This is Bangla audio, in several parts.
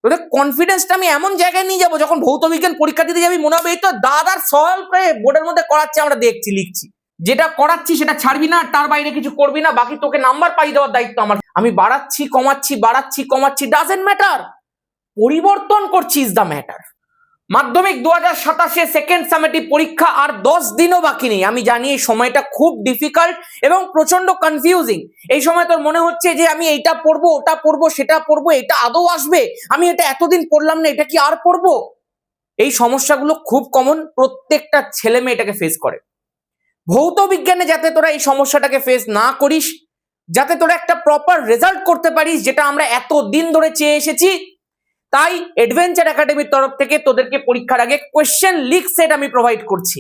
তোদের কনফিডেন্সটা আমি এমন জায়গায় নিয়ে যাবো, যখন ভৌত বিজ্ঞান পরীক্ষা দিতে যাবি মনে হবে এই তো দাদার সলভ করে বোর্ডের মধ্যে করাচ্ছে, আমরা দেখছি লিখছি, যেটা করাচ্ছি সেটা ছাড়বি না, তার বাইরে কিছু করবি না, বাকি তোকে নাম্বার পাই দেওয়ার দায়িত্ব আমার। আমি বাড়াচ্ছি কমাচ্ছি ডাজেন্ট ম্যাটার, পরিবর্তন করছি ইজ দ্য ম্যাটার। মাধ্যমিক 2027 সেকেন্ড সামেটিভ পরীক্ষা আর 10 দিনও বাকি নেই। আমি জানি এই সময়টা খুব ডিফিকাল্ট এবং প্রচন্ড কনফিউজিং। এই সময় তোর মনে হচ্ছে যে আমি এইটা পড়বো, ওটা পড়বো, সেটা পড়বো, এটা আদৌ আসবে, আমি এটা এতদিন পড়লাম না, এটা কি আর পড়বো? এই সমস্যাগুলো খুব কমন, প্রত্যেকটা ছেলে মেয়ে এটাকে ফেস করে। ভৌত বিজ্ঞানে যাতে তোরা এই সমস্যাটাকে ফেস না করিস, যাতে তোরা একটা প্রপার রেজাল্ট করতে পারিস, যেটা আমরা এতদিন ধরে চেয়ে এসেছি, তাই অ্যাডভেঞ্চার একাডেমির তরফ থেকে তোদেরকে পরীক্ষার আগে কোয়েশ্চেন লিক সেট আমি প্রোভাইড করছি।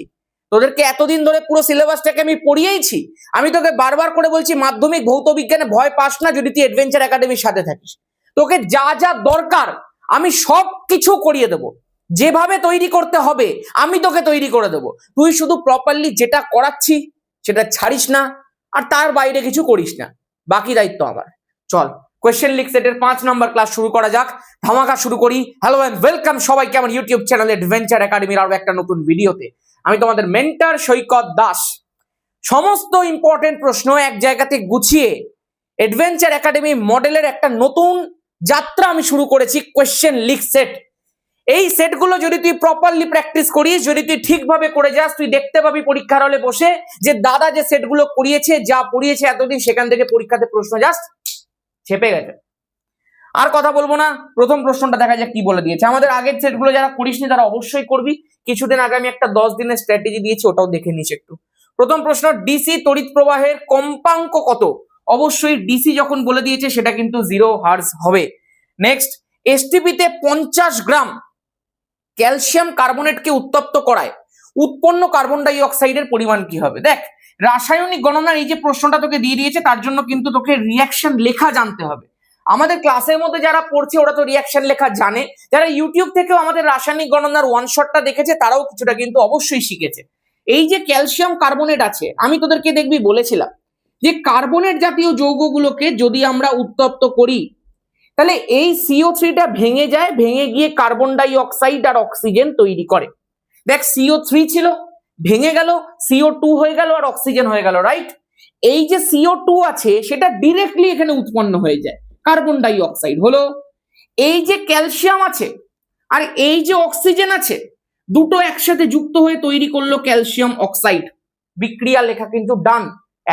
তোদেরকে এতদিন ধরে পুরো সিলেবাসটাকে আমি পড়িয়েইছি। আমি তোকে বারবার করে বলছি মাধ্যমিক ভৌত বিজ্ঞানে ভয় পাস না যদি তুই অ্যাডভেঞ্চার একাডেমির সাথে থাকিস। তোকে যা যা দরকার আমি সব কিছু করিয়ে দেবো, যেভাবে তৈরি করতে হবে আমি তোকে তৈরি করে দেবো। তুই শুধু প্রপারলি যেটা করাচ্ছি সেটা ছাড়িস না, আর তার বাইরে কিছু করিস না, বাকি দায়িত্ব আমার। চল কোয়েশ্চেন লিক সেটের 5 নম্বর ক্লাস শুরু করা যাক, ধামাকা শুরু করি। হ্যালো এন্ড ওয়েলকাম সবাইকে আমার ইউটিউব চ্যানেল অ্যাডভেঞ্চার একাডেমির আরো একটা নতুন ভিডিওতে। আমি তোমাদের মেন্টর সৈকত দাস। সমস্ত ইম্পর্টেন্ট প্রশ্ন এক জায়গাতে গুছিয়ে অ্যাডভেঞ্চার একাডেমি মডেলের একটা নতুন যাত্রা আমি শুরু করেছি, কোয়েশ্চেন লিক সেট। এই সেটগুলো যদি তুই প্রপারলি প্র্যাকটিস করিস, যদি তুই ঠিকভাবে করে যাস, তুই দেখতে পাবি পরীক্ষার হলে বসে যে দাদা যে সেটগুলো করিয়েছে, যা পড়িয়েছে এতদিন, সেখান থেকে পরীক্ষাতে প্রশ্ন জাস্ট ছেপে গেছে। আর কথা বলবো না, প্রথম প্রশ্নটা দেখা যাক কি বলে দিয়েছে। আমাদের আগের সেটগুলো যারা করিসনি তারা অবশ্যই করবি। কিছুদিন আগে আমি একটা 10 দিনের স্ট্র্যাটেজি দিয়েছি, ওটাও দেখে নিস একটু। প্রথম প্রশ্ন, ডিসি তড়িৎ প্রবাহের কম্পাঙ্ক কত? অবশ্যই ডিসি যখন বলে দিয়েছে সেটা কিন্তু 0 হার্জ হবে। নেক্সট, এসটিপিতে 50 গ্রাম ক্যালসিয়াম কার্বনেটকে উত্তপ্ত করায় উৎপন্ন কার্বন ডাই অক্সাইডের পরিমাণ কি হবে? দেখ, রাসায়নিক গণনার এই যে প্রশ্নটা তোকে দিয়ে দিয়েছে, তার জন্য কিন্তু তোকে রিঅ্যাকশন লেখা জানতে হবে। আমাদের ক্লাসের মধ্যে যারা পড়ছে ওরা তো রিঅ্যাকশন লেখা জানে, যারা ইউটিউব থেকেও আমাদের রাসায়নিক গণনার ওয়ান শটটা দেখেছে তারাও কিছুটা কিন্তু অবশ্যই শিখেছে। এই যে ক্যালসিয়াম কার্বনেট আছে, আমি তোদেরকে দেখবি বলেছিলাম যে কার্বনেট জাতীয় যৌগগুলোকে যদি আমরা উত্তপ্ত করি তাহলে এই CO3টা ভেঙে যায়, ভেঙে গিয়ে কার্বন ডাই অক্সাইড আর অক্সিজেন তৈরি করে। দেখ, CO3 ছিল, ভেঙে গেল, CO2 হয়ে গেল আর অক্সিজেন হয়ে গেল, রাইট? এই যে CO2 আছে সেটা ডিরেক্টলি এখানে উৎপন্ন হয়ে যায়, কার্বন ডাই অক্সাইড হলো। এই যে ক্যালসিয়াম আছে আর এই যে অক্সিজেন আছে, দুটো একসাথে যুক্ত হয়ে তৈরি করলো ক্যালসিয়াম অক্সাইড। বিক্রিয়া লেখা কিন্তু ডান।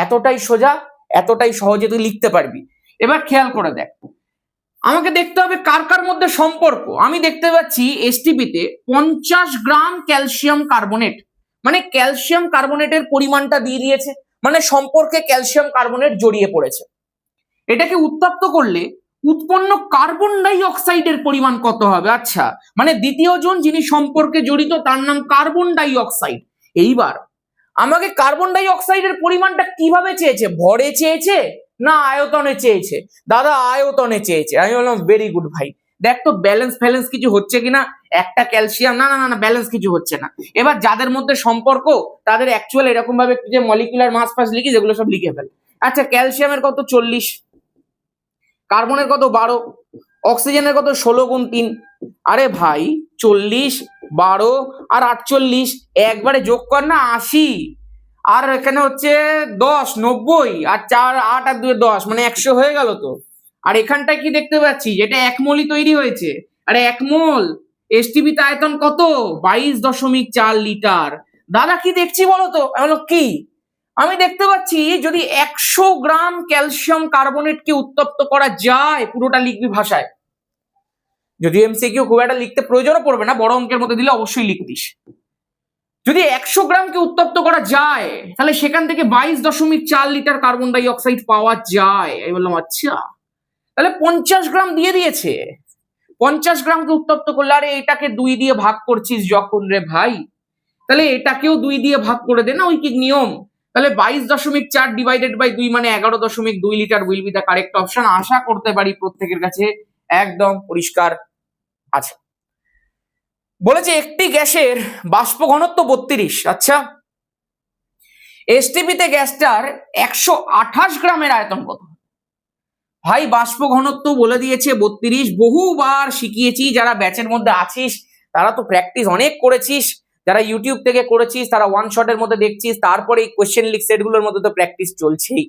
এতটাই সোজা, এতটাই সহজে তুই লিখতে পারবি। এবার খেয়াল করে দেখ, আমাকে দেখতে হবে কার কার মধ্যে সম্পর্ক। আমি দেখতে পাচ্ছি এসটিপিতে 50 গ্রাম ক্যালসিয়াম কার্বনেট, মানে ক্যালসিয়াম কার্বনেটের পরিমাণটা দিয়ে দিয়েছে, মানে সম্পর্কে ক্যালসিয়াম কার্বনেট জড়িয়ে পড়েছে। এটাকে উত্তপ্ত করলে উৎপন্ন কার্বন ডাই অক্সাইডের পরিমাণ কত হবে? আচ্ছা, মানে দ্বিতীয় জন যিনি সম্পর্কে জড়িত তার নাম কার্বন ডাই অক্সাইড। এইবার আমাকে কার্বন ডাই অক্সাইডের পরিমাণটা কিভাবে চেয়েছে? ভরে চেয়েছে না আয়তনে চেয়েছে? দাদা আয়তনে চেয়েছে। আমি বললাম ভেরি গুড ভাই, দেখ তো ব্যালেন্স ফ্যালেন্স কিছু হচ্ছে কিনা। একটা ক্যালসিয়াম, না না না ব্যালেন্স কিছু হচ্ছে না। এবার যাদের মধ্যে সম্পর্ক তাদের অ্যাকচুয়াল এরকম ভাবে যে মলিকুলার মাস ফাস লিখি, যেগুলো সব লিখে ফেল। আচ্ছা, ক্যালসিয়ামের কত? 40, কার্বনের কত? 12, অক্সিজেনের কত? 16 গুণ 3। আরে ভাই 40, 12 আর 48 একবারে যোগ কর না, 80। আর এখানে হচ্ছে 10, 90 আর 4, 8 আর 2 10, মানে 100 হয়ে গেল তো। আর এখানটা কি দেখতে পাচ্ছি, যেটা 1 মোলই তৈরি হয়েছে। আরে 1 মোল এসটিপিতে আয়তন কত? 22.4 লিটার। দাদা কি দেখছি বলো তো? কি আমি দেখতে পাচ্ছি, যদি 100 গ্রাম ক্যালসিয়াম কার্বনেটকে উত্তপ্ত করা যায়, পুরোটা লিখবি ভাষায়। যদি এমসিকিউ খুব একটা লিখতে প্রয়োজনও পড়বে না, বড় অঙ্কের মধ্যে দিলে অবশ্যই লিখতিস। যদি 100 গ্রামকে উত্তপ্ত করা যায় তাহলে সেখান থেকে 22.4 লিটার কার্বন ডাই অক্সাইড পাওয়া যায়। আমি বললাম আচ্ছা, তাহলে 50 গ্রাম দিয়ে দিয়েছে। 50 গ্রামকে উত্তপ্ত করলে, আরে এটাকে 2 দিয়ে ভাগ করছিস যখন রে ভাই, তাহলে এটাকেও 2 দিয়ে ভাগ করে দে না, ঐকিক নিয়ম। তাহলে 22.4 ডিভাইডেড বাই 2 মানে 11.2 litre will be the correct option. আশা করতে পারি প্রত্যেকের কাছে একদম পরিষ্কার আছে। বলেছে একটি গ্যাসের বাষ্প ঘনত্ব 32। আচ্ছা, এসটিপিতে গ্যাসটার 128 গ্রামের আয়তন কত? ভাই বাষ্প ঘনত্ব বলে দিয়েছে 32, বহুবার শিখিয়েছি। যারা ব্যাচের মধ্যে আছিস তারা তো প্র্যাকটিস অনেক করেছিস, যারা ইউটিউব থেকে করেছিস তারা ওয়ান শটের মধ্যে দেখছিস, তারপরে এই কোয়েশ্চেন লিক সেটগুলোর মধ্যে তো প্র্যাকটিস চলছেই।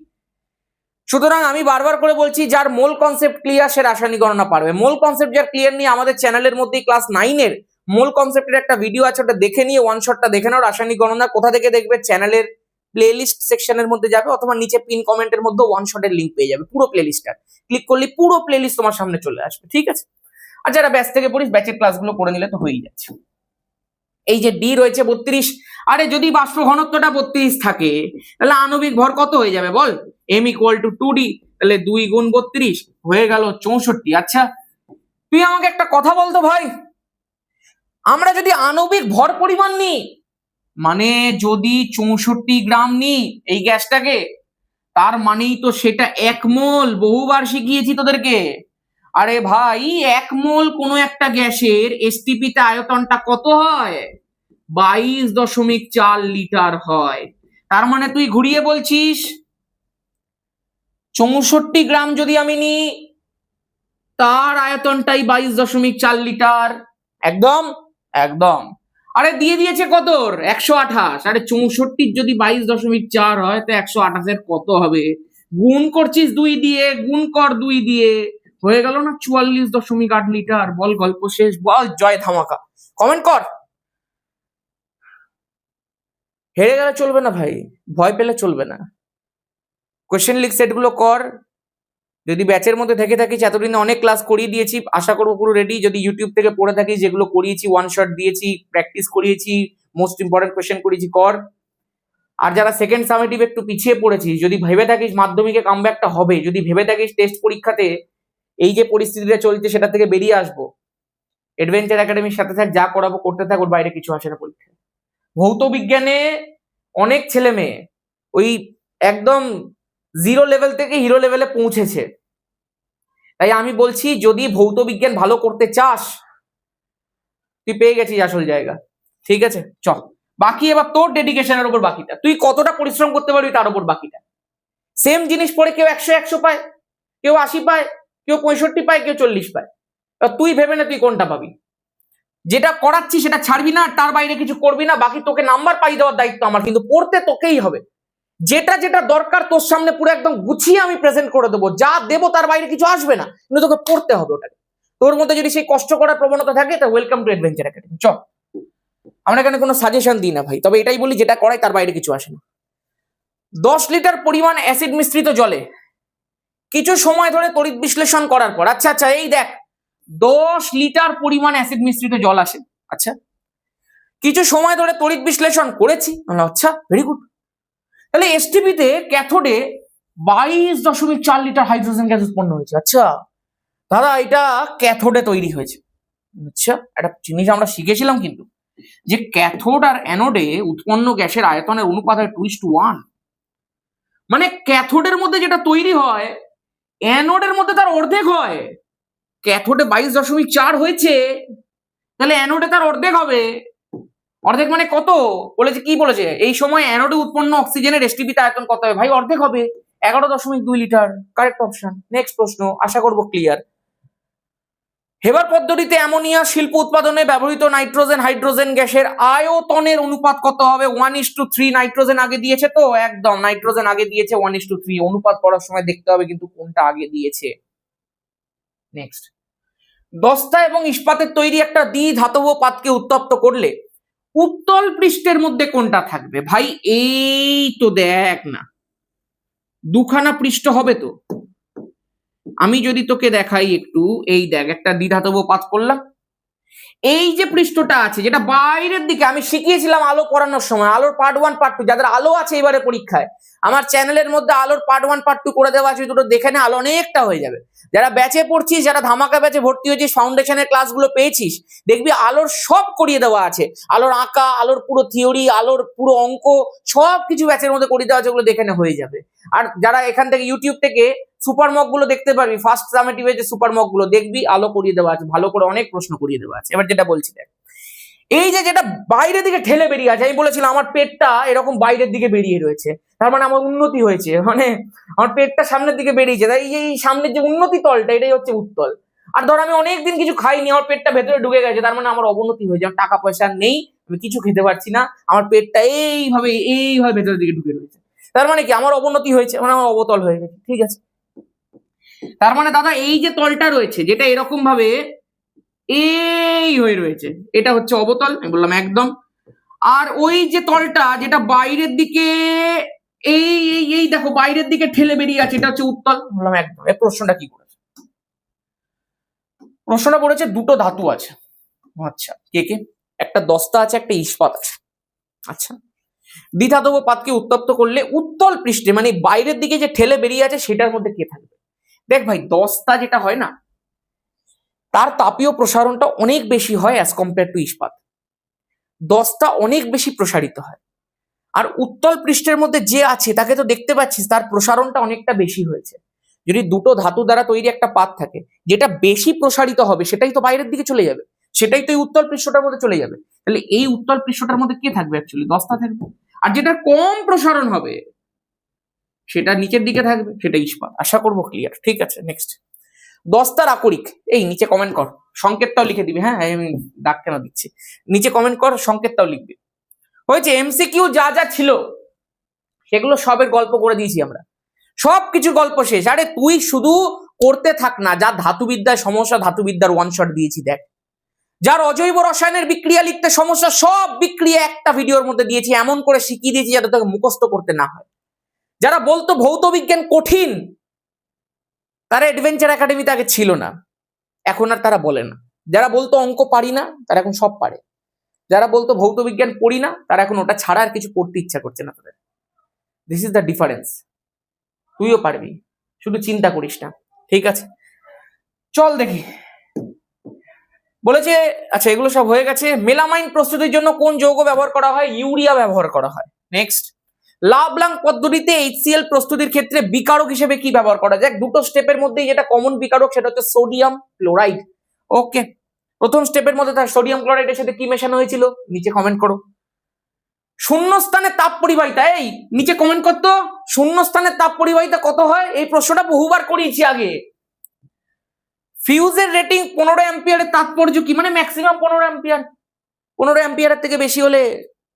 সুতরাং আমি বারবার করে বলছি, যার মোল কনসেপ্ট ক্লিয়ার সে রাসায়নিক গণনা পারবে। মোল কনসেপ্ট যার ক্লিয়ার নিয়ে আমাদের চ্যানেলের মধ্যেই ক্লাস 9-এর মোল কনসেপ্টের একটা ভিডিও আছে, ওটা দেখে নিয়ে ওয়ান শটটা দেখে নাও। রাসায়নিক গণনা কোথা থেকে দেখবে? চ্যানেলের প্লেলিস্ট সেকশনের মধ্যে যাবে, অথবা নিচে পিন কমেন্টের মধ্যে ওয়ান শটের লিঙ্ক পেয়ে যাবে। পুরো প্লেলিস্টটা ক্লিক করলে পুরো প্লেলিস্ট তোমার সামনে চলে আসবে, ঠিক আছে? আর যারা ব্যাচ থেকে পড়িস ব্যাচের ক্লাসগুলো করে নিলে তো হয়েই যাচ্ছে। এই যে ডি রয়েছে 32, আরে যদি বাষ্প ঘনত্বটা 32 থাকে তাহলে আণবিক ভর কত হয়ে যাবে বল? m = 2d, তাহলে 2 × 32 হয়ে গেল 64। আচ্ছা তুই আমাকে একটা কথা বলতো ভাই, আমরা যদি আণবিক ভর পরিমাণ নিই, মানে যদি 64 গ্রাম নিই এই গ্যাসটাকে, তার মানেই তো সেটা 1 মোল। বহুবার শিখিয়েছি তোদেরকে। আরে ভাই 1 মোল কোনো একটা গ্যাসের এসটিপি তে আয়তনটা কত হয়? 22.4 লিটার হয়। তার মানে তুই ঘুরিয়ে বলছিস 64 গ্রাম যদি আমি নিই তার আয়তনটাই 22.4 লিটার। একদম একদম। আরে দিয়ে দিয়েছে কত? 128। আরে 64 যদি 22.4 হয় তো 128 কত হবে? গুণ করছিস 2 দিয়ে, গুণ কর 2 দিয়ে, হয়ে গেল না 44.8 লিটার। বল গল্প শেষ, বল জয় ধামাকা। কমেন্ট কর। হেরে গেলে চলবে না ভাই, ভয় পেলে চলবে না। কোয়েশ্চেন লিক সেটগুলো কর। যদি ব্যাচের মধ্যে থেকে থাকিস, এতদিনে অনেক ক্লাস করিয়ে দিয়েছি, আশা করবো পুরো রেডি। যদি ইউটিউব থেকে পড়ে থাকিস, যেগুলো করিয়েছি ওয়ান শট দিয়েছি, প্র্যাকটিস করিয়েছি, মোস্ট ইম্পর্টেন্ট কোয়েশ্চেন করিয়েছি, কর। আর যারা সেকেন্ড সামেটিভ একটু পিছিয়ে পড়েছিস, যদি ভেবে থাকিস মাধ্যমিকে কামব্যাকটা হবে, যদি ভেবে থাকিস টেস্ট পরীক্ষাতে এই যে পরিস্থিতিটা চলছে সেটা থেকে বেরিয়ে আসবো, অ্যাডভেঞ্চার একাডেমির সাথে থাক, যা করাবো করতে থাক, ওর বাইরে কিছু আসে না পরীক্ষায়। ভৌত বিজ্ঞানে অনেক ছেলে মেয়ে ওই একদম 0 লেভেল থেকে হিরো লেভেলে পৌঁছেছে। তাই আমি বলছি, যদি ভৌত বিজ্ঞান ভালো করতে চাস, তুই পেয়ে গেছিস আসল জায়গা, ঠিক আছে? চল বাকি এবার তোর ডেডিকেশনের উপর বাকিটা, তুই কতটা পরিশ্রম করতে পারবি তার উপর বাকিটা। সেম জিনিস পড়ে কেউ 100 পায়, কেউ 80 পায়, কেউ 65 পায়, কেউ 40 পায়। তুই ভেবে না তুই কোনটা পাবি। যেটা করাচ্ছি সেটা ছাড়বি না, তার বাইরে কিছু করবি না। বাকি তোকে নাম্বার পাই দেওয়ার দায়িত্ব আমার, কিন্তু পড়তে তোকেই হবে। যেটা যেটা দরকার তোর সামনে পুরো একদম গুছিয়ে আমি প্রেজেন্ট করে দেবো, যা দেবো তার বাইরে কিছু আসবে না, কিন্তু তোকে পড়তে হবে ওটাকে। তোর মধ্যে যদি সেই কষ্ট করার প্রবণতা থাকে, তা ওয়েলকাম টু অ্যাডভেঞ্চার একাডেমি। চল, আমরা এখানে কোনো সাজেশন দিই না ভাই, তবে এটাই বলি যেটা করাই তার বাইরে কিছু আসে না। 10 লিটার পরিমাণ অ্যাসিড মিশ্রিত জলে কিছু সময় ধরে তড়িৎ বিশ্লেষণ করার পর, আচ্ছা আচ্ছা এই দেখ 10 লিটার পরিমাণ অ্যাসিড মিশ্রিত জল আসে। আচ্ছা কিছু সময় ধরে তড়িৎ বিশ্লেষণ করেছি, আচ্ছা ভেরি গুড। তাহলে এসটিপিতে ক্যাথোডে 22.4 লিটার হাইড্রোজেন গ্যাস উৎপন্ন হয়েছে। আচ্ছা দাদা এটা ক্যাথোডে তৈরি হয়েছে। আচ্ছা একটা জিনিস আমরা শিখেছিলাম কিন্তু, যে ক্যাথোড আর অ্যানোডে উৎপন্ন গ্যাসের আয়তনের অনুপাত হয় 2:1। মানে ক্যাথোডের মধ্যে যেটা তৈরি হয় অ্যানোডের মধ্যে তার অর্ধেক হয়। ক্যাথোডে 22.4 হয়েছে, তাহলে অ্যানোডে তার অর্ধেক হবে। অর্ধেক মানে কত বলেছে? কি বলেছে? এই সময় অ্যানোডে উৎপন্ন অক্সিজেনের এসটিপিতে আয়তন কত হবে? ভাই অর্ধেক হবে, 11.2 লিটার। Correct option. নেক্সট প্রশ্ন, আশা করবো ক্লিয়ার। হেবার পদ্ধতিতে অ্যামোনিয়া শিল্প উৎপাদনে ব্যবহৃত নাইট্রোজেন হাইড্রোজেন গ্যাসের আয়তনের অনুপাত কত হবে? 1:3। নাইট্রোজেন আগে দিয়েছে তো, একদম নাইট্রোজেন আগে দিয়েছে 1:3। অনুপাত পড়ার সময় দেখতে হবে কিন্তু কোনটা আগে দিয়েছে। নেক্সট, দস্তা এবং ইস্পাতের তৈরি একটা দ্বিধাতব পাতকে উত্তপ্ত করলে উত্তল পৃষ্ঠের মধ্যে কোনটা থাকবে? ভাই এই তো দেখ না, দুখানা পৃষ্ঠ হবে তো। আমি যদি তোকে দেখাই একটু, এই দেখ একটা দ্বিধাতব পাত করলাম, এই যে পৃষ্ঠটা আছে যেটা বাইরের দিকে, আমি শিখিয়েছিলাম আলো পড়ানোর সময়, আলোর পার্ট 1 পার্ট 2। যাদের আলো আছে এবারে পরীক্ষায়, আমার চ্যানেলের মধ্যে আলোর পার্ট 1 পার্ট 2 করে দেওয়া আছে, দুটো দেখে নে, আলো অনেকটা হয়ে যাবে। যারা ব্যাচে পড়ছিস, যারা ধামাকা ব্যাচে ভর্তি হয়েছিস, ফাউন্ডেশনের ক্লাসগুলো পেয়েছিস, দেখবি আলোর সব করিয়ে দেওয়া আছে। আলোর আঁকা, আলোর পুরো থিওরি, আলোর পুরো অঙ্ক, সব কিছু ব্যাচের মধ্যে করিয়ে দেওয়া আছে, ওগুলো দেখে নে, হয়ে যাবে। আর যারা এখান থেকে ইউটিউব থেকে সুপার মক গুলো দেখতে পারবি, ফার্স্ট সামেটিভে যে সুপার মক গুলো দেখবি, আলো করিয়ে দেওয়া আছে, ভালো করে অনেক প্রশ্ন করিয়ে দেওয়া আছে। এবার যেটা বলছি দেখ, এই যে যেটা বাইরের দিকে ঠেলে বেরিয়ে আছে, আমি বলেছিলাম আমার পেটটা এরকম বাইরের দিকে বেরিয়ে রয়েছে, তার মানে আমার উন্নতি হয়েছে, মানে আমার পেটটা সামনের দিকে বেরিয়েছে, তাই এই সামনের যে উন্নতি তলটা এটাই হচ্ছে উত্তল। আর ধর আমি অনেকদিন কিছু খাইনি, আমার পেটটা ভেতরে ঢুকে গেছে, তার মানে আমার অবনতি হয়েছে, আমার টাকা পয়সা নেই, আমি কিছু খেতে পারছি না, আমার পেটটা এইভাবে এইভাবে ভেতরের দিকে ঢুকে রয়েছে, তার মানে কি আমার অবনতি হয়েছে, মানে আমার অবতল হয়ে গেছে। ঠিক আছে, তার মানে দাদা এই যে তলটা রয়েছে যেটা এরকম ভাবে এই হয়ে রয়েছে, এটা হচ্ছে অবতল, আমি বললাম একদম। আর ওই যে তলটা যেটা বাইরের দিকে এই এই এই দেখো বাইরের দিকে ঠেলে বেরিয়ে আছে, এটা হচ্ছে উত্তল, বললাম একদম। এই প্রশ্নটা কি করেছে? প্রশ্নটা বলেছে দুটো ধাতু আছে। আচ্ছা, কে কে? একটা দস্তা আছে, একটা ইস্পাত আছে। আচ্ছা, দ্বিধাতব পাতকে উত্তপ্ত করলে উত্তল পৃষ্ঠে মানে বাইরের দিকে যে ঠেলে বেরিয়ে আছে সেটার মধ্যে কে থাকবে? দেখ ভাই, দস্তা যেটা হয় না, তার তাপীয় প্রসারণটা অনেক বেশি হয় অ্যাজ কম্পেয়ার টু ইস্পাত। দস্তা অনেক বেশি প্রসারিত হয়। আর উত্তল পৃষ্ঠের মধ্যে যে আছে তাকে তো দেখতে পাচ্ছিস, তার প্রসারণটা অনেকটা বেশি হয়েছে। যদি দুটো ধাতু দ্বারা তৈরি একটা পাত থাকে, যেটা বেশি প্রসারিত হবে সেটাই তো বাইরের দিকে চলে যাবে, সেটাই তো এই উত্তল পৃষ্ঠটার মধ্যে চলে যাবে। তাহলে এই উত্তল পৃষ্ঠটার মধ্যে কে থাকবে? অ্যাকচুয়ালি দস্তা থাকবে। আর যেটা কম প্রসারণ হবে সেটা নিচের দিকে থাকবে, সেটা ইস্পাত। আশা করবো ক্লিয়ার। ঠিক আছে, নেক্সট। দস্তার আকরিক, এই নিচে কমেন্ট কর, সংকেতটাও লিখে দিবি। হ্যাঁ, আমি দাগ কেন দিচ্ছি, নিচে কমেন্ট কর, সংকেতটাও লিখবি। হয়েছে, এমসিকিউ যা যা ছিল সেগুলো সবের গল্প করে দিয়েছি আমরা, সব কিছু গল্প শেষ। আরে তুই শুধু করতে থাক না, যা ধাতুবিদ্যায় সমস্যা ধাতুবিদ্যার ওয়ান শট দিয়েছি দেখ, যার অজৈব রসায়নের বিক্রিয়া লিখতে সমস্যা সব বিক্রিয়া একটা ভিডিওর মধ্যে দিয়েছি, এমন করে শিখিয়ে দিয়েছি যাতে তোকে মুখস্থ করতে না হয়। যারা বলতো ভৌত বিজ্ঞান কঠিন, তারা অ্যাডভেঞ্চার একাডেমিতে আগে ছিল না, এখন আর তারা বলে না। যারা বলতো অঙ্ক পারি না, তারা এখন সব পারে। যারা বলতো ভৌত বিজ্ঞান পড়ি না, তারা এখন ওটা ছাড়া আর কিছু পড়তে ইচ্ছা করছে না তাদের। This is the difference. তুইও পারবি, শুধু চিন্তা করিস না। ঠিক আছে, চল দেখি। বলেছে, আচ্ছা এগুলো সব হয়ে গেছে। মেলামাইন প্রস্তুতির জন্য কোন যৌগ ব্যবহার করা হয়? ইউরিয়া ব্যবহার করা হয়। নেক্সট, লাভলাং পদ্ধতিতে HCl প্রস্তুতির ক্ষেত্রে বিকারক হিসেবে কি ব্যবহার করা যায়? দুটো স্টেপের মধ্যে যেটা কমন বিকারক সেটা হচ্ছে সোডিয়াম ক্লোরাইড। ওকে, প্রথম স্টেপের মধ্যে তার সোডিয়াম ক্লোরাইডের সাথে কি মেশানো হয়েছিল? নিচে কমেন্ট করো। শূন্যস্থানে তাপ পরিবাহিতা, এই নিচে কমেন্ট করতো, শূন্যস্থানের তাপ পরিবাহিতা কত হয়? এই প্রশ্নটা বহুবার করিয়েছি আগে। ফিউজের রেটিং 15 অ্যাম্পিয়ারের তাৎপর্য কি? মানে ম্যাক্সিমাম 15 অ্যাম্পিয়ার। 15 অ্যাম্পিয়ারের থেকে বেশি হলে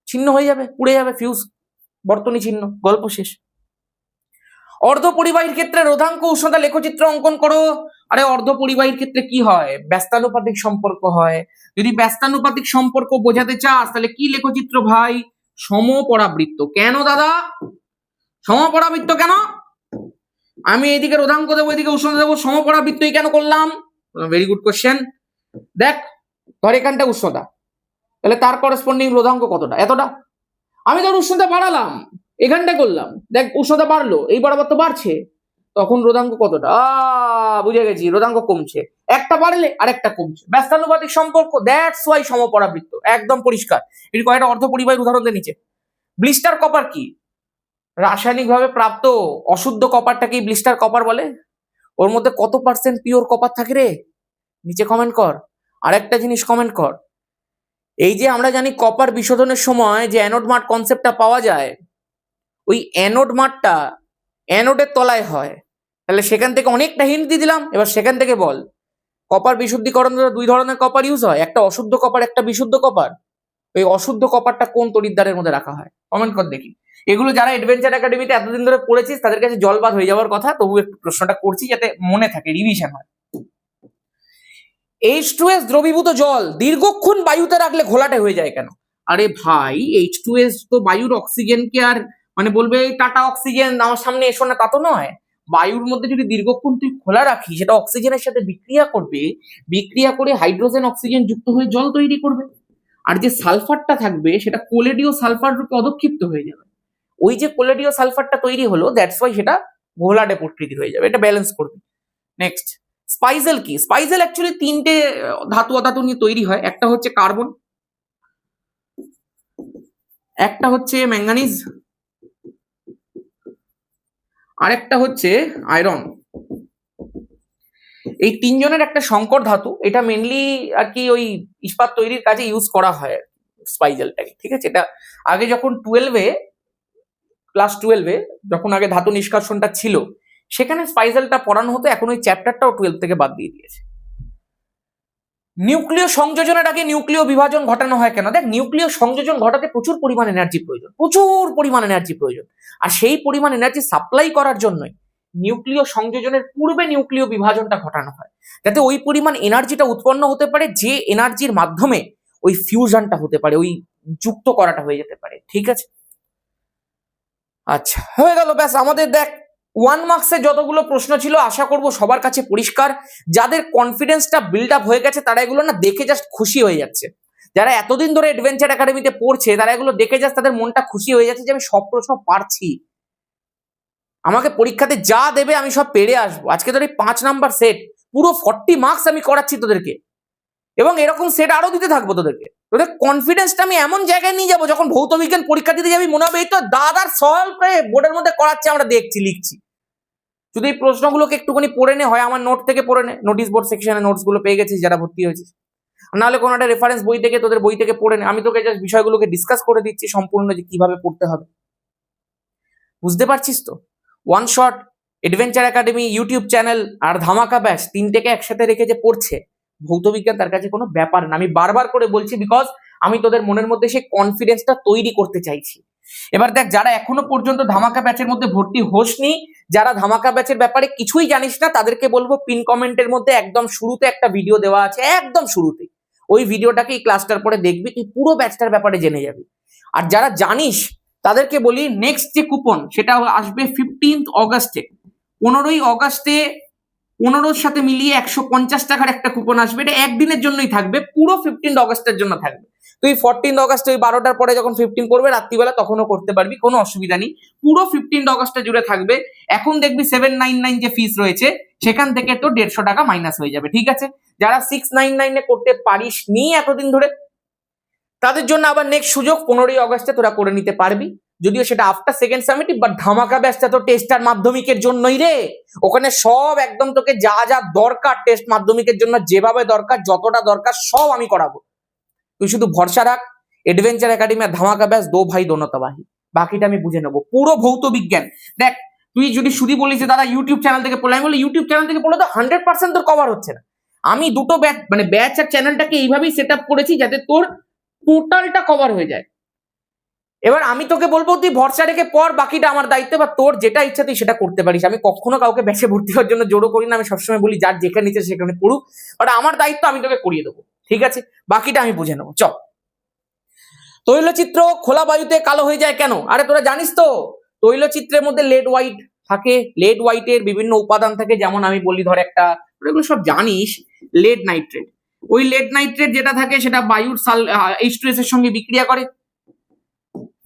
ছিন্ন হয়ে যাবে, পুড়ে যাবে ফিউজ, বর্তনী ছিন্ন, গল্প শেষ। অর্ধ পরিবাহীর ক্ষেত্রে রোধাঙ্ক উষ্ণতা লেখচিত্র অঙ্কন করো। আরে অর্ধ পরিবাহীর ক্ষেত্রে কি হয়? ব্যস্তানুপাতিক সম্পর্ক হয়। যদি ব্যস্তানুপাতিক সম্পর্ক বোঝাতে চাস তাহলে কি লেখচিত্র ভাই? সমপরাবৃত্ত। কেন দাদা সমপরাবৃত্ত কেন? আমি এইদিকে রোধাঙ্ক দেবো, এদিকে উষ্ণতা দেবো, সমপরাবৃত্তই কেন করলাম? Very good question. দেখ, ধর এখানটা উষ্ণতা, তাহলে তার করসপন্ডিং রোধাঙ্ক কতটা? এতটা। আমি ধর উষ্ণতা বাড়ালাম, এখানটা করলাম, দেখ উষ্ণতা বাড়লো, এই বরাবর তো বাড়ছে, তখন রোধাঙ্ক কতটা? বুঝে গেছি, রোধাঙ্ক কমছে, একটা বাড়লে আরেকটা কমছে। ব্যস্তানুপাতিক সম্পর্ক, দ্যাটস ওয়াই সমপরাবৃত্ত, একদম পরিষ্কার। এর কয়েকটা অর্ধ পরিবাহীর উদাহরণ দিয়ে নিচে। ব্লিস্টার কপার কি? রাসায়নিকভাবে প্রাপ্ত অশুদ্ধ কপারটাকেই ব্লিস্টার কপার বলে। ওর মধ্যে কত পার্সেন্ট পিওর কপার থাকে রে? নিচে কমেন্ট কর। আরেকটা জিনিস কমেন্ট কর, এই যে আমরা জানি কপার বিশোধনের সময় যে অ্যানোড মাঠ কনসেপ্টটা পাওয়া যায়, ওই অ্যানোড মাঠটা অ্যানোডের তলায় হয়। তাহলে সেখান থেকে অনেকটা হিন্ট দিয়ে দিলাম, এবার সেখান থেকে বল কপার বিশুদ্ধীকরণ দুই ধরনের কপার ইউজ হয়, একটা অশুদ্ধ কপার, একটা বিশুদ্ধ কপার। ওই অশুদ্ধ কপারটা কোন তড়িৎদ্বারের মধ্যে রাখা হয়? কমেন্ট কর দেখি। এগুলো যারা অ্যাডভেঞ্চার একাডেমিতে এতদিন ধরে পড়েছিস তাদের কাছে জলবাদ হয়ে যাওয়ার কথা, তবু একটু প্রশ্নটা করছি যাতে মনে থাকে, রিভিশন হয়। H2S দ্রবীভূত জল দীর্ঘক্ষণ বায়ুতে রাখলে ঘোলাটে হয়ে যায় কেন? আরে ভাই, H2S তো বায়ুর অক্সিজেনকে আর মানে বলবে টাটা অক্সিজেন আমার সামনে এসো না, তা তো নয়। বায়ুর মধ্যে যদি দীর্ঘক্ষণ তুই খোলা রাখিস, সেটা অক্সিজেনের সাথে বিক্রিয়া করবে, বিক্রিয়া করে হাইড্রোজেন অক্সিজেন যুক্ত হয়ে জল তৈরি করবে। আর যে সালফারটা থাকবে সেটা কোলেডীয় সালফার রূপে অধক্ষিপ্ত হয়ে যাবে। ওই যে কোলেডীয় সালফারটা তৈরি হলো, দ্যাটস ওয়াই সেটা ঘোলাটে প্রকৃতির হয়ে যাবে। এটা ব্যালেন্স করবে। নেক্সট, স্পাইজেল কি? স্পাইজেল অ্যাকচুয়ালি তিনটে ধাতু অধাতু নিয়ে তৈরি হয়। একটা হচ্ছে কার্বন, একটা হচ্ছে ম্যাঙ্গানিজ, আরেকটা হচ্ছে আয়রন। এই তিনজনের একটা সংকর ধাতু, এটা মেনলি আর কি ওই ইস্পাত তৈরির কাজে ইউজ করা হয় স্পাইজেলটাকে। ঠিক আছে, এটা আগে যখন 12-এ ক্লাস 12-এ যখন আগে ধাতু নিষ্কাশনটা ছিল সেখানে স্পাইরালটা পড়ানো হতো, এখন ওই চ্যাপ্টারটাও 12 থেকে বাদ দিয়ে দিয়েছে। নিউক্লিয় সংযোজনের আগে নিউক্লিয় বিভাজন ঘটানো হয় কেন? দেখ, নিউক্লিয় সংযোজন ঘটাতে প্রচুর পরিমাণ এনার্জি প্রয়োজন, প্রচুর পরিমাণ এনার্জি প্রয়োজন। আর সেই পরিমাণ এনার্জি সাপ্লাই করার জন্যই নিউক্লিয় সংযোজনের পূর্বে নিউক্লিয় বিভাজনটা ঘটানো হয়, যাতে ওই পরিমাণ এনার্জিটা উৎপন্ন হতে পারে, যে এনার্জির মাধ্যমে ওই ফিউশনটা হতে পারে, ওই যুক্ত করাটা হয়ে যেতে পারে। ঠিক আছে, আচ্ছা হয়ে গেল, ব্যাস। আমাদের দেখ 1 মার্কসে যতগুলো প্রশ্ন ছিল আশা করব সবার কাছে পরিষ্কার। যাদের কনফিডেন্সটা বিল্ড আপ হয়ে গেছে তারা এগুলো না দেখে জাস্ট খুশি হয়ে যাচ্ছে। যারা এতদিন ধরে অ্যাডভেঞ্চার একাডেমিতে পড়ছে তারা এগুলো দেখে জাস্ট তাদের মনটা খুশি হয়ে যাচ্ছে যে আমি সব প্রশ্ন পারছি, আমাকে পরীক্ষাতে যা দেবে আমি সব পেরে আসবো। আজকে তোর এই 5 নাম্বার সেট পুরো 40 মার্কস আমি করাচ্ছি তোদেরকে, এবং এরকম সেট আরো দিতে থাকবো তোদেরকে। তোদের কনফিডেন্সটা আমি এমন জায়গায় নিয়ে যাবো, যখন ভৌত বিজ্ঞান পরীক্ষা দিতে যাবি মনে হবে এই তো দাদার সলভ করে বোর্ডের মধ্যে করাচ্ছে, আমরা দেখছি লিখছি। যদি এই প্রশ্নগুলোকে একটুখানি পড়ে নে, হয় আমার নোট থেকে পড়ে নে, নোটিশ বোর্ড সেকশনে নোটস গুলো পেয়ে গেছিস যারা ভর্তি হয়েছিস, নাহলে কোনো একটা রেফারেন্স বই থেকে তোদের বই থেকে পড়ে নে। আমি তোকে জাস্ট বিষয়গুলোকে ডিসকাস করে দিচ্ছি সম্পূর্ণ, যে কিভাবে পড়তে হবে। বুঝতে পারছিস তো? One shot, adventure academy YouTube channel আর ধামাকা ব্যাচ, তিনটেকে একসাথে রেখে যে পড়ছে ভৌত বিজ্ঞান, তার কাছে কোনো ব্যাপার না। আমি বারবার করে বলছি, বিকজ আমি তোদের মনের মধ্যে সেই কনফিডেন্সটা তৈরি করতে চাইছি। এবার দেখ, যারা এখনো পর্যন্ত ধামাকা ব্যাচের মধ্যে ভর্তি হোসনি, যারা ধামাকা ব্যাচের ব্যাপারে কিছুই জানিস না, তাদেরকে বলবো পিন কমেন্টের মধ্যে একদম শুরুতে একটা ভিডিও দেওয়া আছে, একদম শুরুতে ওই ভিডিওটাকে এই ক্লাসটার পরে দেখবি, তুই পুরো ব্যাচটার ব্যাপারে জেনে যাবি। আর যারা জানিস তাদেরকে বলি, নেক্সট যে কুপন সেটা আসবে 15 অগস্টে। 15ই অগস্টে 15-র সাথে মিলিয়ে 150 টাকার একটা কুপন আসবে। এটা একদিনের জন্যই থাকবে, পুরো 15 অগস্টের জন্য থাকবে। তুই 14 অগস্ট ওই 12টার পরে যখন 15 পড়বে রাত্রিবেলা তখনও করতে পারবি, কোনো অসুবিধা নেই। পুরো 15 অগস্টে জুড়ে থাকবে। এখন দেখবি 799 যে ফিস রয়েছে সেখান থেকে তো 150 টাকা মাইনাস হয়ে যাবে। ঠিক আছে, যারা 699 এ করতে পারিস নি এতদিন ধরে, তাদের জন্য আবার নেক্সট সুযোগ, 15ই অগস্টে তোরা করে নিতে পারবি। যদিও সেটা আফটার সেকেন্ড সামিটিভ, বাট ধামাকা ব্যাচটা তো টেস্ট আর মাধ্যমিকের জন্যই রে। ওখানে সব একদম তোকে যা যা দরকার টেস্ট মাধ্যমিকের জন্য, যেভাবে দরকার, যতটা দরকার সব আমি করাবো। তুই শুধু ভরসা রাখ, অ্যাডভেঞ্চার একাডেমি আর ধামাকা ব্যাচ দো ভাই দোনতাবাহি, বাকিটা আমি বুঝে নেবো। পুরো ভৌত বিজ্ঞান দেখ, তুই যদি শুধু বলিস যে দাদা ইউটিউব চ্যানেল থেকে পড়লে, আমি বলি ইউটিউব চ্যানেল থেকে পড়লে তো 100% তোর কভার হচ্ছে না। আমি দুটো ব্যাচ মানে ব্যাচ আর চ্যানেলটাকে এইভাবেই সেট আপ করেছি যাতে তোর টোটালটা কভার হয়ে যায়। এবার আমি তোকে বলবো তুই ভরসা রেখে পড়, বাকিটা আমার দায়িত্ব, বা তোর যেটা ইচ্ছা তুই সেটা করতে পারিস। আমি কখনো কাউকে ব্যাচে ভর্তি হওয়ার জন্য জোরও করি না, আমি সবসময় বলি যার যেখানে ইচ্ছে সেখানে পড়ুক, বাট আমার দায়িত্ব আমি তোকে করিয়ে দেবো। ঠিক আছে, বাকিটা আমি বুঝে নেবো। চল, তৈলচিত্র খোলা বায়ুতে কালো হয়ে যায় কেন? আরে তোরা জানিস তো, তৈলচিত্রের মধ্যে লেড হোয়াইট থাকে, লেড হোয়াইটের বিভিন্ন উপাদান থাকে, যেমন আমি বলি ধর একটা, এগুলো সব জানিস, লেড নাইট্রেট। ওই লেড নাইট্রেট যেটা থাকে সেটা বায়ুর H2S এর সঙ্গে বিক্রিয়া করে।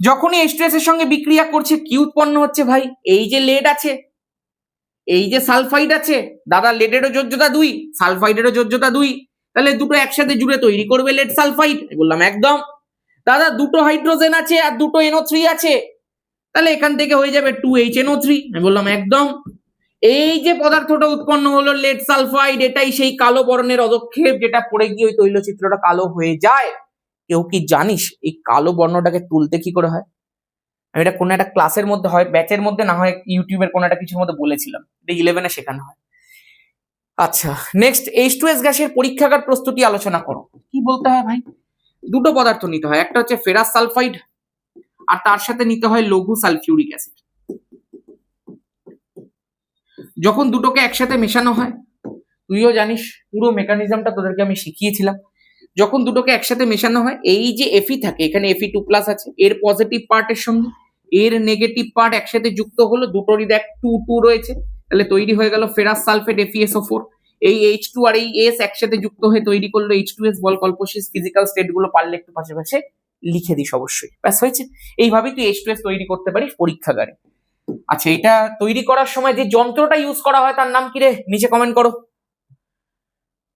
যখনই H2S এর সঙ্গে বিক্রিয়া করছে কি উৎপন্ন হচ্ছে ভাই? এই যে লেড আছে, এই যে সালফাইড আছে, দাদা লেডেরও যোজ্যতা 2, সালফাইডেরও যোজ্যতা 2, তাহলে দুটো একসাথে জুড়ে তৈরি করবে লেড সালফাইড। বললাম একদম। দাদা দুটো হাইড্রোজেন আছে আর দুটো NO3 আছে, তাহলে এখান থেকে হয়ে যাবে 2HNO3। আমি বললাম একদম। এই যে পদার্থটা উৎপন্ন হলো লেড সালফাইড, এটাই সেই কালো বর্ণের অধক্ষেপ যেটা পড়ে গিয়ে ওই তৈলচিত্রটা কালো হয়ে যায়। কেউ কি জানিস এই কালো বর্ণটাকে তুলতে কি করে হয়? আমি এটা কোনো একটা ক্লাসের মধ্যে, হয় ব্যাচের মধ্যে, না হয় ইউটিউবের কোনো একটা কিছুর মধ্যে বলেছিলাম, এটা 11-এ শেখানো হয়। আচ্ছা, নেক্সট H2S গ্যাসের পরীক্ষাগার প্রস্তুতি আলোচনা করো। কি বলতে হয় ভাই? দুটো পদার্থ নিতে হয়, একটা হচ্ছে ফেরাস সালফাইড আর তার সাথে নিতে হয় লঘু সালফিউরিক অ্যাসিড। যখন দুটোকে একসাথে মেশানো হয়, তুইও জানিস পুরো মেকানিজমটা তোদেরকে আমি শিখিয়েছিলাম। যখন দুটোকে একসাথে মেশানো হয়, এই যে Fe থাকে, এখানে Fe2+ আছে, এর পজিটিভ পার্টের সঙ্গে এর নেগেটিভ পার্ট একসাথে যুক্ত হলো, দুটোরই দেখ 2 রয়েছে, তাহলে তৈরি হয়ে গেল ফেরাস সালফেট FeSO4। এই H2 আর এই S একসাথে যুক্ত হয়ে তৈরি করলো H2S। বল কল্পসিস ফিজিক্যাল স্টেট গুলো পারলে একটু পাশে পাশে লিখে দিস অবশ্যই, ব্যাস হয়েছে। এইভাবেই তুই H2S তৈরি করতে পারিস পরীক্ষাগারে। আচ্ছা, এটা তৈরি করার সময় যে যন্ত্রটা ইউজ করা হয় তার নাম কি রে? নিচে কমেন্ট করো।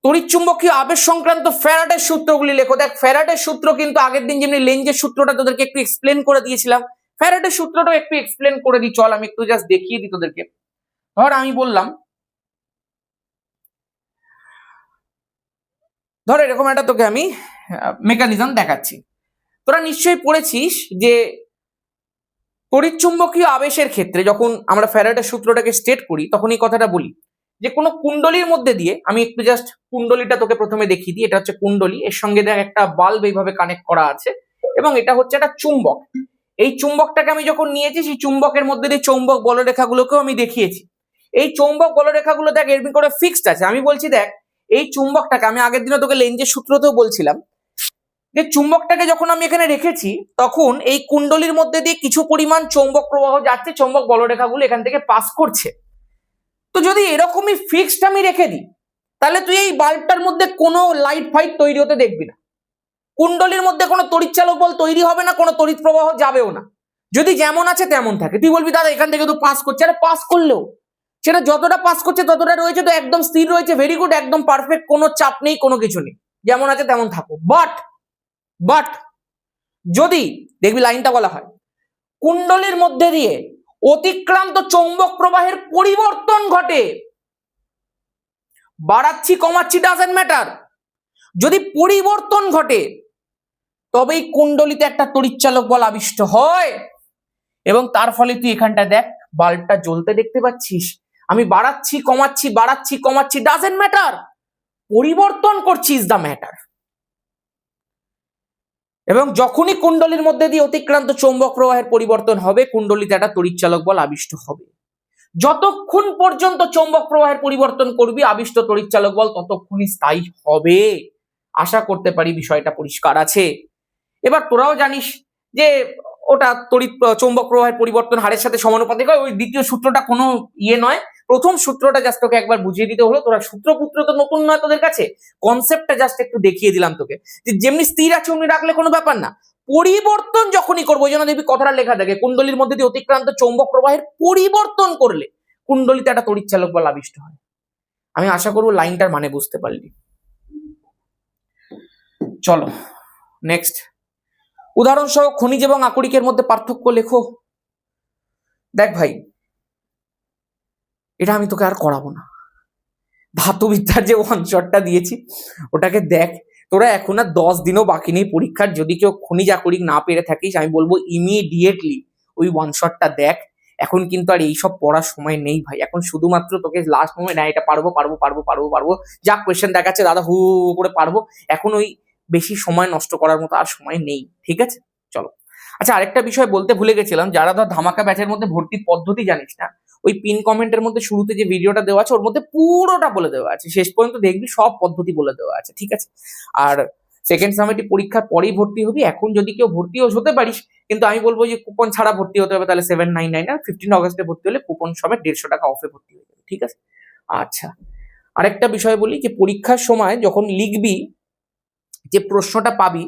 তড়িৎচুম্বকীয় আবেশ সংক্রান্ত ফ্যারাডের সূত্রগুলি লেখো। দেখ, ফ্যারাডের সূত্র কিন্তু আগের দিন যেমনি লেঞ্জের সূত্রটা তোদেরকে একটু এক্সপ্লেন করে দিয়েছিলাম, ফ্যারাডের সূত্রটাও একটু এক্সপ্লেন করে দিই। চল আমি একটু জাস্ট দেখিয়ে দিই তোদেরকে। ধর আমি বললাম, ধর এরকম একটা তোকে আমি মেকানিজম দেখাচ্ছি। তোরা নিশ্চয়ই পড়েছিস যে তড়িৎচুম্বকীয় আবেশের ক্ষেত্রে যখন আমরা ফ্যারাডের সূত্রটাকে স্টেট করি তখন এই কথাটা বলি যে কোনো কুণ্ডলীর মধ্যে দিয়ে, আমি একটু জাস্ট কুণ্ডলীটা তোকে প্রথমে দেখিয়ে দিই। এটা হচ্ছে কুণ্ডলী, এর সঙ্গে দেখ একটা বাল্ব এইভাবে কানেক্ট করা আছে এবং এটা হচ্ছে একটা চুম্বক। এই চুম্বকটাকে আমি যখন নিয়েছি, সেই চুম্বকের মধ্যে দিয়ে চৌম্বক বলরেখাগুলোকেও আমি দেখিয়েছি। এই চৌম্বক বলরেখাগুলো দেখ এরকম করে ফিক্সড আছে। আমি বলছি দেখ এই চুম্বকটাকে, আমি আগের দিনে তোকে লেঞ্জের সূত্রতেও বলছিলাম যে চুম্বকটাকে যখন আমি এখানে রেখেছি তখন এই কুণ্ডলীর মধ্যে দিয়ে কিছু পরিমাণ চৌম্বক প্রবাহ যাচ্ছে, চৌম্বক বলরেখাগুলো এখান থেকে পাস করছে। তো যদি এরকমই ফিক্সড আমি রেখে দিই তাহলে তুই এই বাল্বটার মধ্যে কোনো লাইট ফাইট তৈরি হতে দেখবি না, কুণ্ডলীর মধ্যে কোনো তড়িৎচালক বল তৈরি হবে না, কোনো তড়িৎ প্রবাহ যাবেও না। যদি যেমন আছে তেমন থাকে, তুই বলবি দাদা এখান থেকে তো পাস করছে, আরে পাস করলেও সেটা যতটা পাস করছে ততটা রয়েছে, তো একদম স্থির রয়েছে, ভেরি গুড, একদম পারফেক্ট, কোনো চাপ নেই, কোনো কিছু নেই, যেমন আছে তেমন থাকো। বাট যদি দেখবি লাইনটা বলা হয় কুণ্ডলীর মধ্যে দিয়ে অতিক্রান্ত চৌম্বক প্রবাহের পরিবর্তন ঘটে, বাড়াচ্ছি কমাচ্ছি ডাজন্ট ম্যাটার, যদি পরিবর্তন ঘটে তবেই কুণ্ডলীতে একটা তড়িৎচালক বল আবিষ্ট হয় এবং তার ফলে তুই এখানটা দেখ বাল্বটা জ্বলতে দেখতে পাচ্ছিস। আমি বাড়াচ্ছি কমাচ্ছি ডাজন্ট ম্যাটার, পরিবর্তন করছি ইজ দ্য ম্যাটার। এবং যখনই কুণ্ডলীর মধ্যে দিয়ে অতিক্রান্ত চৌম্বক প্রবাহের পরিবর্তন হবে কুণ্ডলীতে একটা তড়িৎচালক বল আবিষ্ট হবে। যতক্ষণ পর্যন্ত চৌম্বক প্রবাহের পরিবর্তন করবি আবিষ্ট তড়িৎচালক বল ততক্ষণই স্থায়ী হবে। আশা করতে পারি বিষয়টা পরিষ্কার আছে। এবার তোরাও জানিস যে ওটা তড়িৎ চৌম্বক প্রবাহের পরিবর্তন হারের সাথে সমানুপাতিক হয়। ওই দ্বিতীয় সূত্রটা কোনো নয়, প্রথম সূত্রটা জাস্ট তোকে একবার বুঝিয়ে দিতে হলো। তোরা সূত্রপুত্র তো নতুন নয় তোদের কাছে, কনসেপ্টটা জাস্ট একটু দেখিয়ে দিলাম তোকে যে যেমনি স্থির আছে অমনি রাখলে কোনো ব্যাপার না, পরিবর্তন যখনই করবো, ওই জন্য দেখবি কথাটা লেখা থাকে কুণ্ডলীর মধ্যে দিয়ে অতিক্রান্ত চৌম্বক প্রবাহের পরিবর্তন করলে কুণ্ডলীতে একটা তড়িৎচালক বল আবিষ্ট হয়। আমি আশা করবো লাইনটার মানে বুঝতে পারলি। চলো নেক্সট, উদাহরণসহ খনিজ এবং আকরিকের মধ্যে পার্থক্য লেখো। দেখ ভাই এটা আমি তোকে আর করাবো না, ধাতুবিদ্যার যে ওয়ান শটটা দিয়েছি ওটাকে দেখ। তোরা এখন আর 10 দিনও বাকি নেই পরীক্ষার, যদি কেউ খনিজ আকরিক না পেরে থাকিস আমি বলবো ইমিডিয়েটলি ওই ওয়ান শটটা দেখ। এখন কিন্তু আর এইসব পড়ার সময় নেই ভাই, এখন শুধুমাত্র তোকে লাস্ট মোমেন্ট এটা পারবো যা কোয়েশ্চেন দেখাচ্ছে দাদা হু করে পারবো, এখন ওই বেশি সময় নষ্ট করার মতো আর সময় নেই, ঠিক আছে? চলো, আচ্ছা আরেকটা বিষয় বলতে ভুলে গেছিলাম, যারা ধর ধামাকা ব্যাচের মধ্যে ভর্তির পদ্ধতি জানিস না, ওই পিন কমেন্টের মধ্যে শুরুতে যে ভিডিওটা দেওয়া আছে ওর মধ্যে পুরোটা বলে দেওয়া আছে, শেষ পর্যন্ত দেখবি সব পদ্ধতি বলে দেওয়া আছে, ঠিক আছে? আর সেকেন্ড সামেটিভ পরীক্ষার পরেই ভর্তি হবি, এখন যদি কেউ ভর্তি হতে পারিস, কিন্তু আমি বলবো যে কুপন ছাড়া ভর্তি হতে হবে, তাহলে 799 আর 15 অগস্টে ভর্তি হলে কুপন সমেত 150 টাকা অফে ভর্তি হয়ে যাবে, ঠিক আছে? আচ্ছা আরেকটা বিষয় বলি, যে পরীক্ষার সময় যখন লিখবি যে প্রশ্নটা পাবি,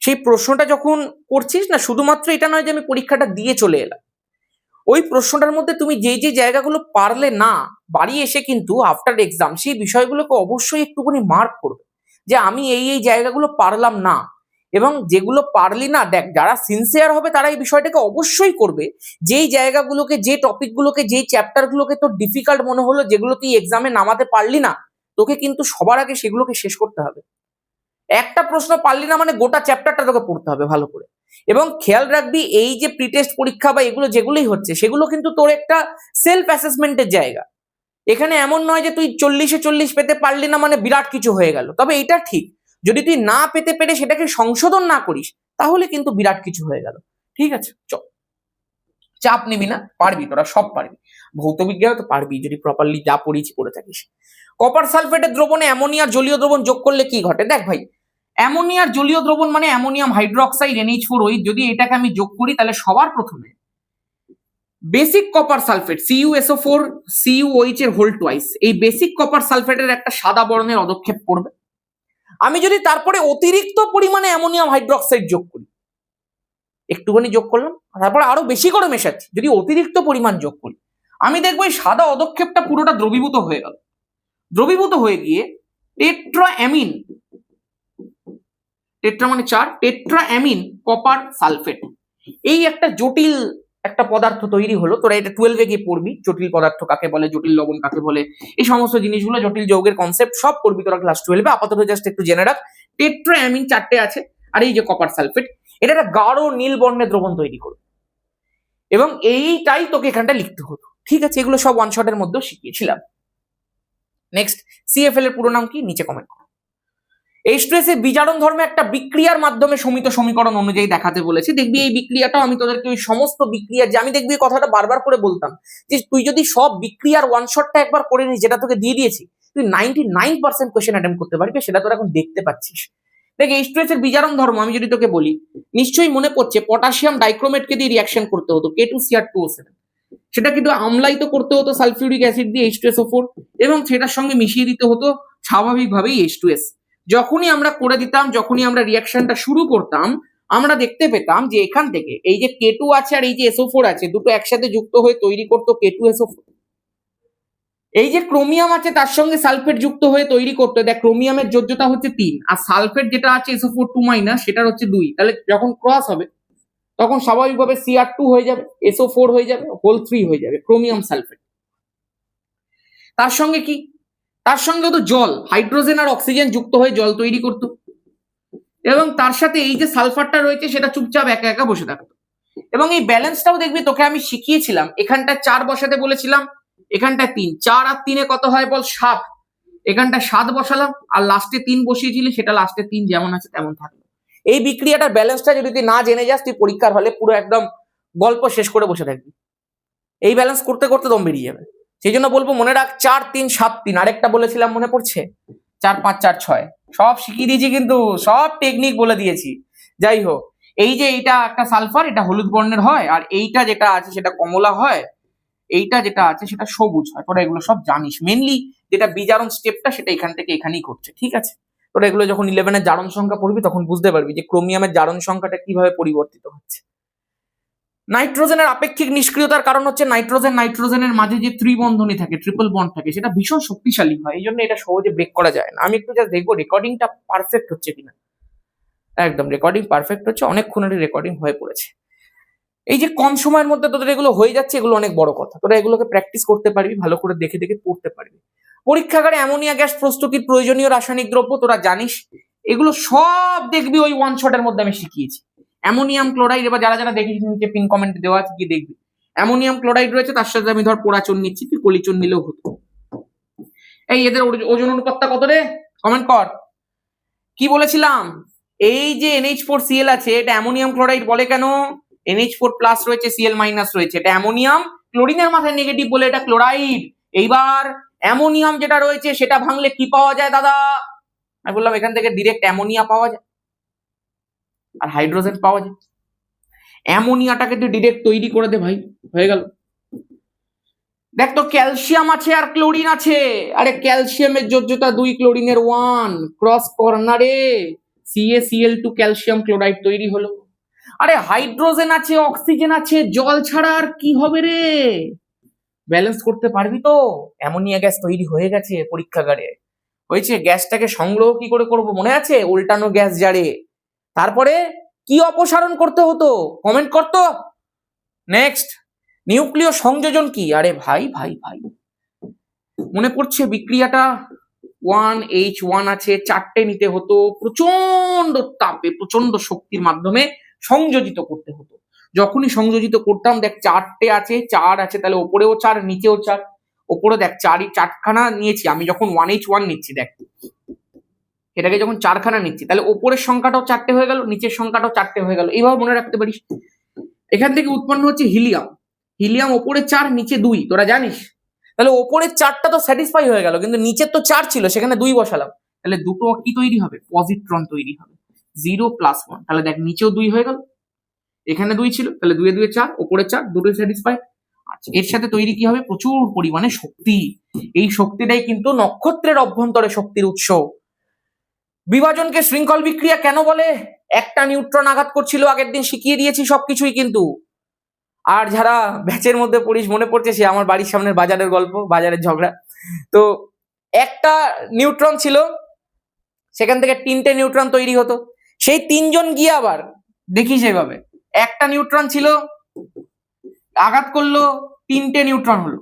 সেই প্রশ্নটা যখন করছিস না, শুধুমাত্র এটা নয় যে আমি পরীক্ষাটা দিয়ে চলে এলাম, ওই প্রশ্নটার মধ্যে তুমি যে যে জায়গাগুলো পারলে না, বাড়ি এসে কিন্তু আফটার এক্সাম সেই বিষয়গুলোকে অবশ্যই একটুখানি মার্ক করবে যে আমি এই এই জায়গাগুলো পারলাম না, এবং যেগুলো পারলি না, দেখ যারা সিনসিয়ার হবে তারা এই বিষয়টাকে অবশ্যই করবে, যেই জায়গাগুলোকে, যে টপিকগুলোকে, যেই চ্যাপ্টারগুলোকে তোর ডিফিকাল্ট মনে হলো, যেগুলো তুই এক্সামে নামাতে পারলি না, তোকে কিন্তু সবার আগে সেগুলোকে শেষ করতে হবে। একটা প্রশ্ন পারলি না মানে গোটা চ্যাপ্টারটা তোকে পড়তে হবে ভালো করে। এবং খেয়াল রাখবি এই যে প্রিটেস্ট পরীক্ষা বা এগুলো যেগুলোই হচ্ছে সেগুলো কিন্তু তোর একটা সেলফ অ্যাসেসমেন্টের জায়গা। এখানে এমন নয় যে তুই 40-এ 40 পেতে পারলি না মানে বিরাট কিছু হয়ে গেল, তবে এটা ঠিক যদি তুই না পেতে পেরে সেটাকে সংশোধন না করিস তাহলে কিন্তু বিরাট কিছু হয়ে গেল, ঠিক আছে? চল, চাপ নিবি না, পারবি, তোরা সব পারবি, ভৌত বিজ্ঞান তো পারবি যদি প্রপারলি যা পড়িয়েছি পড়ে থাকিস। কপার সালফেটের দ্রবণে অ্যামোনিয়ার জলীয় দ্রবণ যোগ করলে কি ঘটে? দেখ ভাই, অ্যামোনিয়ার জলীয় দ্রবণ মানে অ্যামোনিয়াম হাইড্রোক্সাইড NH4OH, যদি এটাকে আমি যোগ করি তাহলে সবার প্রথমে basic copper sulphate CuSO4 CuOH এর হোল টুয়াইস, এই বেসিক কপার সালফেটের একটা সাদা বর্ণের অদক্ষেপ পড়বে। আমি যদি তারপরে অতিরিক্ত পরিমাণে অ্যামোনিয়াম হাইড্রোক্সাইড যোগ করি, একটুখানি যোগ করলাম তারপরে আরো বেশি করে মেশাচ্ছি, যদি অতিরিক্ত পরিমাণ যোগ করি, আমি দেখবো এই সাদা অদক্ষেপটা পুরোটা দ্রবীভূত হয়ে গেল, দ্রবীভূত হয়ে গিয়ে টেট্রাঅ্যামিন, টেট্রা মানে 4, টেট্রাঅ্যামিন কপার সালফেট, এই একটা জটিল একটা পদার্থ তৈরি হলো। তোরা এটা 12-এ গিয়ে পড়বি, জটিল পদার্থ কাকে বলে, জটিল লবণ কাকে বলে, এই সমস্ত জিনিসগুলো, জটিল যৌগের কনসেপ্ট সব পড়বি তোরা ক্লাস 12-এ। আপাতত জাস্ট একটু জেনে রাখ, টেট্রাঅ্যামিন 4টে আছে, আর এই যে কপার সালফেট, এটা একটা গাঢ় নীল বর্ণের দ্রবণ তৈরি করবে। এবং এইটাই তোকে এখানটা লিখতে হতো। ঠিক আছে, এগুলো সব ওয়ান শটের মধ্যেও শিখিয়েছিলাম। নেক্সট, সিএফএল এর পুরো নাম কি নিচে কমেন্ট করো। H2S এর বিজারণ ধর্মে একটা বিক্রিয়ার মাধ্যমে সমিত সমীকরণ অনুযায়ী দেখাতে বলেছে। দেখবি এই বিক্রিয়াটাও আমি তোদেরকে ওই সমস্ত বিক্রিয়া, যে আমি দেখবি এই কথাটা বারবার করে বলতাম যে তুই যদি সব বিক্রিয়ার ওয়ান শটটা একবার করে নিস, যেটা তোকে দিয়ে দিয়েছি, তুই 99% কোশ্চেন অ্যাটেম্প করতে পারবি, সেটা তোরা এখন দেখতে পাচ্ছিস। দেখ, H2S এর বিজারণ ধর্ম আমি যদি তোকে বলি, নিশ্চয়ই মনে পড়ছে পটাশিয়াম ডাইক্রোমেটকে দিয়ে রিঅ্যাকশন করতে হতো K2Cr2O7, সেটা কিন্তু আমলাইত করতে হতো সালফিউরিক অ্যাসিড দিয়ে H2SO4, এবং সেটার সঙ্গে মিশিয়ে দিতে হতো স্বাভাবিকভাবেই H2S। যখনই আমরা করে দিতাম, যখনই আমরা রিঅ্যাকশনটা শুরু করতাম, আমরা দেখতে পেতাম যে এখান থেকে এই যে K2 আছে আর এই যে SO4 আছে, দুটো একসাথে যুক্ত হয়ে তৈরি করতো K2SO4। এই যে ক্রোমিয়াম আছে তার সঙ্গে সালফেট যুক্ত হয়ে তৈরি করতে, দেখ ক্রোমিয়ামের যোজ্যতা হচ্ছে 3 আর সালফেট যেটা আছে SO4 2- সেটার হচ্ছে 2, তাহলে যখন ক্রস হবে তখন স্বাভাবিকভাবে Cr2 হয়ে যাবে, SO4 হয়ে যাবে, হোল 3 হয়ে যাবে, ক্রোমিয়াম সালফেট। তার সঙ্গে কি, তার সঙ্গে তো জল, হাইড্রোজেন আর অক্সিজেন যুক্ত হয়ে জল তৈরি করতো, এবং তার সাথে এই যে সালফারটা রয়েছে সেটা চুপচাপ একা একা বসে থাকতো। এবং এই ব্যালেন্সটাও দেখবি তোকে আমি শিখিয়েছিলাম, এখানটা 4 বসাতে বলেছিলাম, এখানটা 3, 4 আর 3 কত হয় বল, 7, এখানটা 7 বসালাম, আর লাস্টে 3 বসিয়েছিলি, সেটা লাস্টে 3 যেমন আছে তেমন থাকলো। এই বিক্রিয়াটার ব্যালেন্সটা যদি তুই না জেনে যাস, তুই পরীক্ষার হলে পুরো একদম গল্প শেষ করে বসে থাকবি, এই ব্যালেন্স করতে করতে দম বেরিয়ে যাবে। সেই জন্য বলবো মনে রাখ, 4 3 7 3, আরেকটা বলেছিলাম মনে পড়ছে, 4 5 4 6, সব শিখিয়ে দিয়েছি, কিন্তু সব টেকনিক বলে দিয়েছি। যাই হোক, এই যে এইটা একটা সালফার, এটা হলুদ বর্ণের হয়, আর এইটা যেটা আছে সেটা কমলা হয়, এইটা যেটা আছে সেটা সবুজ হয়। তোরা এগুলো সব জানিস, মেনলি যেটা বিজারণ স্টেপটা সেটা এখান থেকে এখানেই করছে। ঠিক আছে, তোরা এগুলো যখন 11 জারণ সংখ্যা পড়বি তখন বুঝতে পারবি যে ক্রোমিয়ামের জারণ সংখ্যাটা কিভাবে পরিবর্তিত হচ্ছে। নাইট্রোজেনের আপেক্ষিক নিষ্ক্রিয়তার কারণ হচ্ছে নাইট্রোজেনের মাঝে যে ত্রিবন্ধনী থাকে, ট্রিপল বন্ড থাকে, সেটা ভীষণ শক্তিশালী হয়, এই জন্য এটা সহজে ব্রেক করা যায় না। আমি একটু জাস্ট দেখবো রেকর্ডিংটা পারফেক্ট হচ্ছে কিনা। একদম রেকর্ডিং পারফেক্ট হচ্ছে, অনেকক্ষণেরই রেকর্ডিং হয়ে পড়েছে। এই যে কম সময়ের মধ্যে তোদের এগুলো হয়ে যাচ্ছে, এগুলো অনেক বড় কথা। তোরা এগুলোকে প্র্যাকটিস করতে পারবি, ভালো করে দেখে দেখে পড়তে পারবি। পরীক্ষাগারে অ্যামোনিয়া গ্যাস প্রস্তুতির প্রয়োজনীয় রাসায়নিক দ্রব্য তোরা জানিস, এগুলো সব দেখবি ওই ওয়ান শটের মধ্যে আমি শিখিয়েছি। অ্যামোনিয়াম ক্লোরাইড, এবার যারা যারা দেখিস নিচে পিন কমেন্ট দেওয়া আছে, কি দেখবি অ্যামোনিয়াম ক্লোরাইড রয়েছে, তার সাথে আমি ধর পোড়াচুন নিচ্ছি, তুই কলিচুন নিলেও হতো। এই এদের ওজন অনুপাতটা কত রে, কমেন্ট কর। কি বলেছিলাম, এই যে NH4Cl আছে, এটা অ্যামোনিয়াম ক্লোরাইড বলে কেন, NH4+ রয়েছে, Cl- রয়েছে, এটা অ্যামোনিয়াম, ক্লোরিনের মাথায় নেগেটিভ বলে এটা ক্লোরাইড। এইবার অ্যামোনিয়াম যেটা রয়েছে সেটা ভাঙলে কি পাওয়া যায় দাদা, আমি বললাম এখান থেকে ডিরেক্ট অ্যামোনিয়া পাওয়া যায় আর হাইড্রোজেন পাওয়া যায়। অ্যামোনিয়াটাকে তুই ডিরেক্ট তৈরি করে দে ভাই, হয়ে গেল। দেখ তো ক্যালসিয়াম আছে আর ক্লোরিন আছে, আরে ক্যালসিয়ামের যোজ্যতা 2, ক্লোরিনের 1, ক্রস কর্নারে CaCl2 ক্যালসিয়াম ক্লোরাইড তৈরি হলো। আরে হাইড্রোজেন আছে, অক্সিজেন আছে, জল ছাড়া আর কি হবে রে, ব্যালেন্স করতে পারবি তো। অ্যামোনিয়া গ্যাস তৈরি হয়ে গেছে পরীক্ষাগারে, হয়েছে। গ্যাসটাকে সংগ্রহ কি করে করব মনে আছে, উল্টানো গ্যাস জারে, তারপরে কি অপসারণ করতে হতো, কমেন্ট করতো। নেক্সট, নিউক্লিয় সংযোজন কি, আরে ভাই ভাই ভাই মনে পড়ছে বিক্রিয়াটা 1H1 আছে, 4টে নিতে হতো, প্রচন্ড তাপে প্রচন্ড শক্তির মাধ্যমে সংযোজিত করতে হতো। যখনই সংযোজিত করতাম, দেখ 4টে আছে, 4 আছে, তাহলে ওপরেও 4 নিচেও 4, ওপরে দেখ 4খানা নিয়েছি আমি, যখন 1H1 নিচ্ছি দেখ এটাকে যখন 4খানা নিচ্ছি, তাহলে ওপরের সংখ্যাটাও 4টে হয়ে গেল, নিচের সংখ্যাটাও 4টে হয়ে গেল। এইভাবে মনে রাখতে পারিস। এখান থেকে উৎপন্ন হচ্ছে হিলিয়াম, হিলিয়াম ওপরে 4 নিচে 2, তোরা জানিস। তাহলে ওপরের 4টা তো স্যাটিসফাই হয়ে গেল, কিন্তু নিচের তো 4 ছিল, সেখানে 2 বসালাম, তাহলে দুটো কি তৈরি হবে, পজিট্রন তৈরি হবে, 0+1। তাহলে দেখ নিচেও 2 হয়ে গেল, এখানে 2 ছিল, তাহলে 2 এ 2 4, ওপরে 4, দুটোই স্যাটিসফাই। আচ্ছা, এর সাথে তৈরি কি হবে, প্রচুর পরিমাণে শক্তি। এই শক্তিটাই কিন্তু নক্ষত্রের অভ্যন্তরে শক্তির উৎস। বিভাজনকে শৃঙ্খল বিক্রিয়া কেন বলে, একটা নিউট্রন আঘাত করছিল, আগের দিন শিখিয়ে দিয়েছি সবকিছুই কিন্তু। আর যারা ব্যাচের মধ্যে পড়িস, মনে পড়ছে সে আমার বাড়ির সামনের বাজারের গল্প, বাজারের ঝগড়া। তো একটা নিউট্রন ছিল, সেখান থেকে 3টে নিউট্রন তৈরি হতো, সেই 3জন গিয়ে আবার দেখিস এভাবে, একটা নিউট্রন ছিল, আঘাত করলো, 3টে নিউট্রন হলো,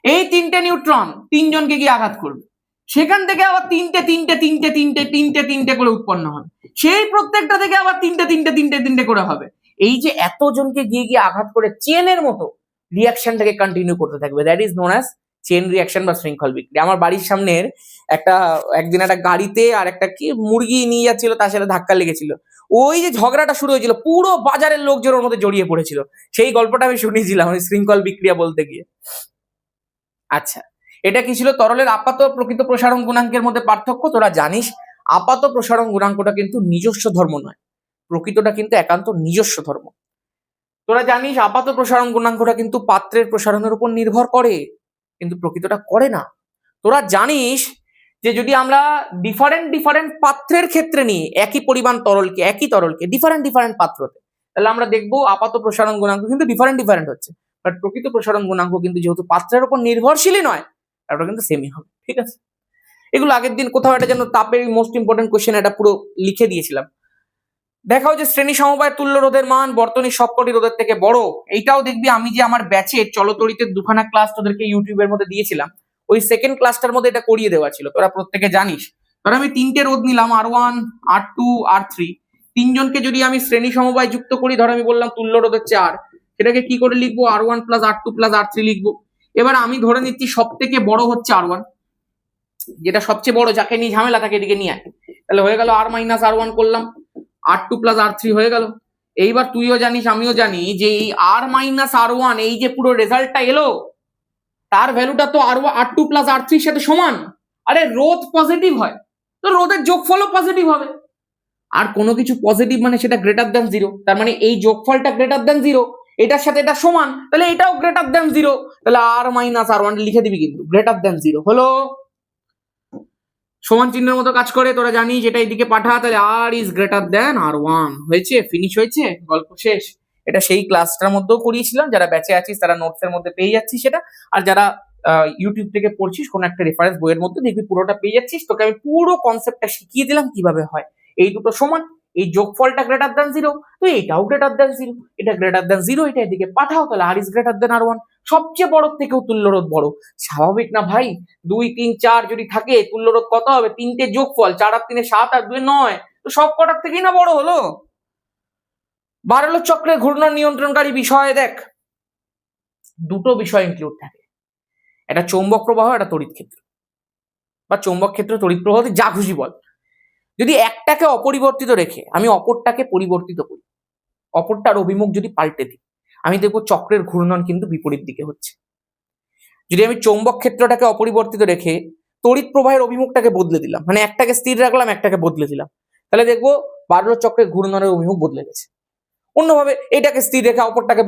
এই 3টে নিউট্রন 3জনকে গিয়ে আঘাত করবে, সেখান থেকে আবার 3টে করে উৎপন্ন হবে, সেই প্রত্যেকটা থেকে আবার 3টে করে হবে। এই যে এতজনকে গিয়ে গিয়ে আঘাত করে চেনের মতো রিয়াকশনটাকে কন্টিনিউ করতে থাকবে, that is known as chain reaction বা শৃঙ্খল বিক্রিয়া। আমার বাড়ির সামনের একদিন একটা গাড়িতে আর একটা কি মুরগি নিয়ে যাচ্ছিল, তার সাথে ধাক্কা লেগেছিল। ওই যে ঝগড়াটা শুরু হয়েছিল, পুরো বাজারের লোকজন ওর মধ্যে জড়িয়ে পড়েছিল। সেই গল্পটা আমি শুনেছিলাম ওই শৃঙ্খল বিক্রিয়া বলতে গিয়ে। আচ্ছা, এটা কি ছিল তরলের আপাত প্রকৃত প্রসারণ গুণাঙ্কের মধ্যে পার্থক্য? তোরা জানিস আপাত প্রসারণ গুণাঙ্কটা কিন্তু নিজস্ব ধর্ম নয়, প্রকৃতটা কিন্তু একান্ত নিজস্ব ধর্ম। তোরা জানিস আপাত প্রসারণ গুণাঙ্কটা কিন্তু পাত্রের প্রসারণের উপর নির্ভর করে, কিন্তু প্রকৃতটা করে না। তোরা জানিস যে যদি আমরা ডিফারেন্ট পাত্রের ক্ষেত্রে নিই একই পরিমাণ তরলকে, একই তরলকে ডিফারেন্ট পাত্রতে, তাহলে আমরা দেখবো আপাত প্রসারণ গুণাঙ্ক কিন্তু ডিফারেন্ট হচ্ছে, বাট প্রকৃত প্রসারণ গুণাঙ্ক কিন্তু যেহেতু পাত্রের উপর নির্ভরশীলই নয়, ওটা কিন্তু সেমই হবে। ঠিক আছে, এগুলো আগের দিন কোথাও এটা যেন তাপের মোস্ট ইম্পর্টেন্ট কোশ্চেন, এটা পুরো লিখে দিয়েছিলাম। দেখাও যে শ্রেণী সমবায় তুল্য রোধের মান বর্তনীর সবকটি রোধের থেকে বড়। এইটাও দেখবি আমি যে আমার ব্যাচের চলতরিতের দুখানা ক্লাস তোদেরকে ইউটিউবের মধ্যে দিয়েছিলাম, ওই সেকেন্ড ক্লাসটার মধ্যে এটা করিয়ে দেওয়া ছিল, তোরা প্রত্যেকে জানিস। ধর আমি 3টে রোধ নিলাম, R1 R2 R3, তিনজনকে যদি আমি শ্রেণী সমবায় যুক্ত করি, ধর আমি বললাম তুল্য রোধ হচ্ছে R, সেটাকে কি করে লিখবো? R1 plus R2 plus R3 লিখবো। এবার আমি ধরে নিচ্ছি সব থেকে বড় হচ্ছে R1, যেটা সবচেয়ে বড়, যাকে নিয়ে ঝামেলা তাকে এদিকে নিয়ে আয়। তাহলে হয়ে গেল R মাইনাস R1 করলাম, R2 প্লাস R3 হয়ে গেল। এইবার তুইও জানিস আমিও জানি যে এই R মাইনাস R1 এই যে পুরো রেজাল্টটা এলো, তার ভ্যালুটা তো R2 প্লাস R3 এর সাথে সমান। আরে রোধ পজিটিভ হয় তো রোধের যোগফলও পজিটিভ হবে, আর কোনো কিছু পজিটিভ মানে সেটা গ্রেটার দ্যান 0, তার মানে এই যোগফলটা গ্রেটার দ্যান 0, এটার সাথে এটা সমান, তাহলে এটাও গ্রেটার দ্যান 0, তাহলে R মাইনাস R1 লিখে দিবি কিন্তু গ্রেটার দ্যান 0 হলো। সমান চিহ্নের মতো কাজ করে, তোরা জানিস এটা এইদিকে পাঠা, তাহলে R is greater than R1, হয়েছে, ফিনিশ হয়েছে, গল্প শেষ। এটা সেই ক্লাসটার মধ্যেও করিয়েছিলাম, যারা ব্যাচে আছিস তারা নোটসের মধ্যে পেয়ে যাচ্ছিস সেটা, আর যারা ইউটিউব থেকে পড়ছিস কোনো একটা রেফারেন্স বইয়ের মধ্যে দেখবি পুরোটা পেয়ে যাচ্ছিস। তোকে আমি পুরো কনসেপ্টটা শিখিয়ে দিলাম কিভাবে হয়। এই দুটো সমান, এই যোগফলটা গ্রেটার দ্যান 0, তো এটাও গ্রেটার দ্যান 0, এটা গ্রেটার দ্যান 0, এটা এদিকে পাঠাও, তাহলে R is greater than R1। সবচেয়ে বড় থেকেও তুল্যরোধ বড়, স্বাভাবিক না ভাই? 2 3 4 যদি থাকে তুল্যরোধ কত হবে? 3টে যোগফল, 4 আর 3 7 আর 2 9, তো সব কটার থেকেই না বড় হলো। বারলো চক্রের ঘূর্ণন নিয়ন্ত্রণকারী বিষয়ে দেখ দুটো বিষয় ইনক্লুড থাকে, একটা চৌম্বক প্রবাহ, একটা তড়িৎ ক্ষেত্র, বা চৌম্বক ক্ষেত্র তড়িৎ প্রবাহ যা খুশি বল। যদি একটাকে অপরিবর্তিত রেখে আমি অপরটাকে পরিবর্তিত করি, অপরটার অভিমুখ যদি পাল্টে দিই, আমি দেখবো চক্রের ঘূর্ণন কিন্তু বিপরীত দিকে হচ্ছে। যদি আমি চৌম্বক ক্ষেত্রটাকে অপরিবর্তিত রেখে তড়িৎ প্রবাহের অভিমুখটাকে বদলে দিলাম, মানে একটাকে স্থির রাখলাম একটাকে বদলে দিলাম, তাহলে দেখবো বারলো চক্রের ঘূর্ণনের অভিমুখ বদলে গেছে। অন্যভাবে এটাকে স্থির রেখে অপরটাকে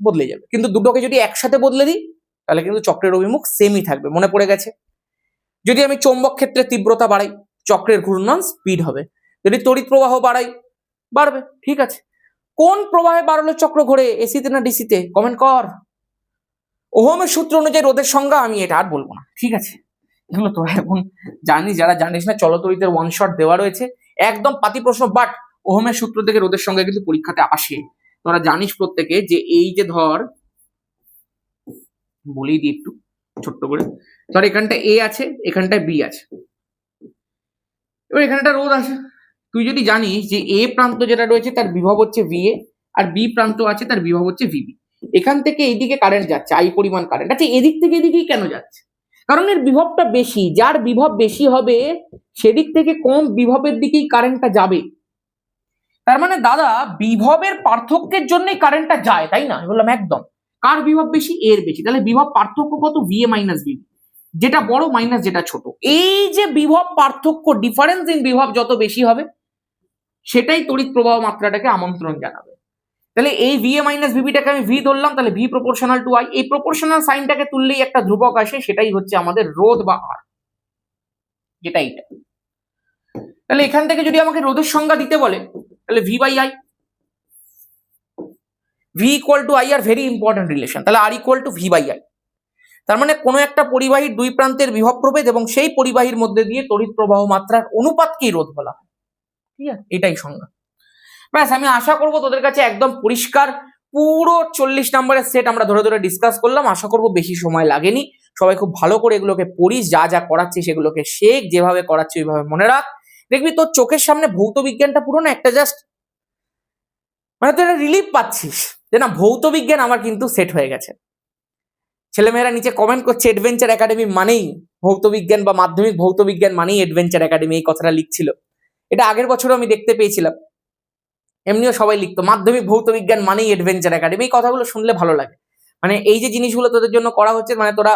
বদলে যাবে, কিন্তু দুটোকে যদি একসাথে বদলে দিই তাহলে কিন্তু চক্রের অভিমুখ সেমই থাকবে। মনে পড়ে গেছে? যদি আমি চৌম্বক ক্ষেত্রের তীব্রতা বাড়াই চক্রের ঘূর্ণন স্পিড হবে, যদি তড়িৎ প্রবাহ বাড়াই বাড়বে। ঠিক আছে, কোন প্রবাহে বারলো চক্র ঘোরে, এসিতে না ডিসিতে? কমেন্ট কর। ওহমের সূত্র অনুযায়ী রোধের সংজ্ঞা আমি এটা আর বলবো না, ঠিক আছে? এগুলো তো এখন জানিস, যারা জানিস না চলতরিতের ওয়ান শট দেওয়া রয়েছে, একদম পাতি প্রশ্ন, বাট ওহমের সূত্র থেকে রোধের সংজ্ঞা কিন্তু পরীক্ষাতে আসে। তোরা জানিস প্রত্যেকে যে এই যে ধর বলেই দিই একটু ছোট্ট করে, ধর এখানটা এ আছে, এখানটায় বি আছে, এবার এখানটা রোধ আছে। তুই যদি জানিস যে এ প্রান্ত যেটা রয়েছে তার বিভব হচ্ছে VA, আর বি প্রান্ত আছে তার বিভব হচ্ছে VB, এখান থেকে এইদিকে কারেন্ট যাচ্ছে I পরিমাণ কারেন্ট, আচ্ছা এদিক থেকে এদিকেই কেন যাচ্ছে? কারণ এর বিভবটা বেশি, যার বিভব বেশি হবে সেদিক থেকে কম বিভবের দিকেই কারেন্টটা যাবে। তার মানে দাদা বিভবের পার্থক্যের জন্যই কারেন্টটা যায়, তাই না? বললাম একদম। কার বিভব বেশি? এর বেশি, তাহলে বিভব পার্থক্য কত? VA মাইনাস VB, যেটা বড় মাইনাস যেটা ছোট। এই যে বিভব পার্থক্য, ডিফারেন্স ইন বিভব যত বেশি হবে সেটাই তড়িৎ প্রবাহ মাত্রাটাকে আমন্ত্রণ জানাবে। তাহলে এই VA মাইনাস VBটাকে আমি V ধরলাম, তাহলে V প্রপোর্শনাল টু I, এই প্রপোর্শনাল সাইনটাকে তুললেই একটা ধ্রুবক আসে, সেটাই হচ্ছে আমাদের রোধ বা R, যেটা এইটা। তাহলে এখান থেকে যদি আমাকে রোধের সংজ্ঞা দিতে বলে তাহলে V by I, V equal to I আর ভেরি ইম্পর্টেন্ট রিলেশন, তাহলে R equal to V by I। তার মানে কোনো একটা পরিবাহীর দুই প্রান্তের বিভব প্রভেদ এবং সেই পরিবাহীর মধ্যে দিয়ে তড়িৎ প্রবাহ মাত্রার অনুপাতকেই রোধ বলা হয়। ঠিক আছে, এটাই সংজ্ঞা। ব্যাস, আমি আশা করবো তোদের কাছে একদম পরিষ্কার। পুরো 40 নম্বরের সেট আমরা ধরে ধরে ডিসকাস করলাম, আশা করবো বেশি সময় লাগেনি। সবাই খুব ভালো করে এগুলোকে পড়িস, যা যা করাচ্ছি সেগুলোকে শেখ, যেভাবে করাচ্ছি ওইভাবে মনে রাখ। দেখবি তোর চোখের সামনে ভৌত বিজ্ঞানটা পুরো না একটা জাস্ট মানে তুই একটা রিলিফ পাচ্ছিস যে না ভৌত বিজ্ঞান আমার কিন্তু সেট হয়ে গেছে। ছেলেমেয়েরা নিচে কমেন্ট করছে অ্যাডভেঞ্চার একাডেমি মানেই ভৌত বিজ্ঞান বা মাধ্যমিক ভৌত বিজ্ঞান মানেই অ্যাডভেঞ্চার একাডেমি, এই কথাটা লিখছিল। এটা আগের বছরও আমি দেখতে পেয়েছিলাম, এমনিও সবাই লিখতো মাধ্যমিক ভৌত বিজ্ঞান মানেই অ্যাডভেঞ্চার একাডেমি। এই কথাগুলো শুনলে ভালো লাগে, মানে এই যে জিনিসগুলো তোদের জন্য করা হচ্ছে, মানে তোরা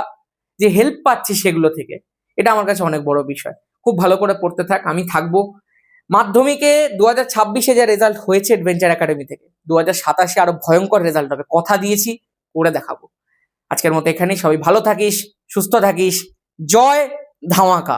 যে হেল্প পাচ্ছিস সেগুলো থেকে, এটা আমার কাছে অনেক বড় বিষয়। খুব ভালো করে পড়তে থাক, আমি থাকবো। মাধ্যমিকে 2026-এ যা রেজাল্ট হয়েছে অ্যাডভেঞ্চার একাডেমি থেকে, 2027-এ আরো ভয়ঙ্কর রেজাল্ট হবে, কথা দিয়েছি, করে দেখাবো। আজকের মতো এখানেই, সবাই ভালো থাকিস, সুস্থ থাকিস। জয় ধামাকা।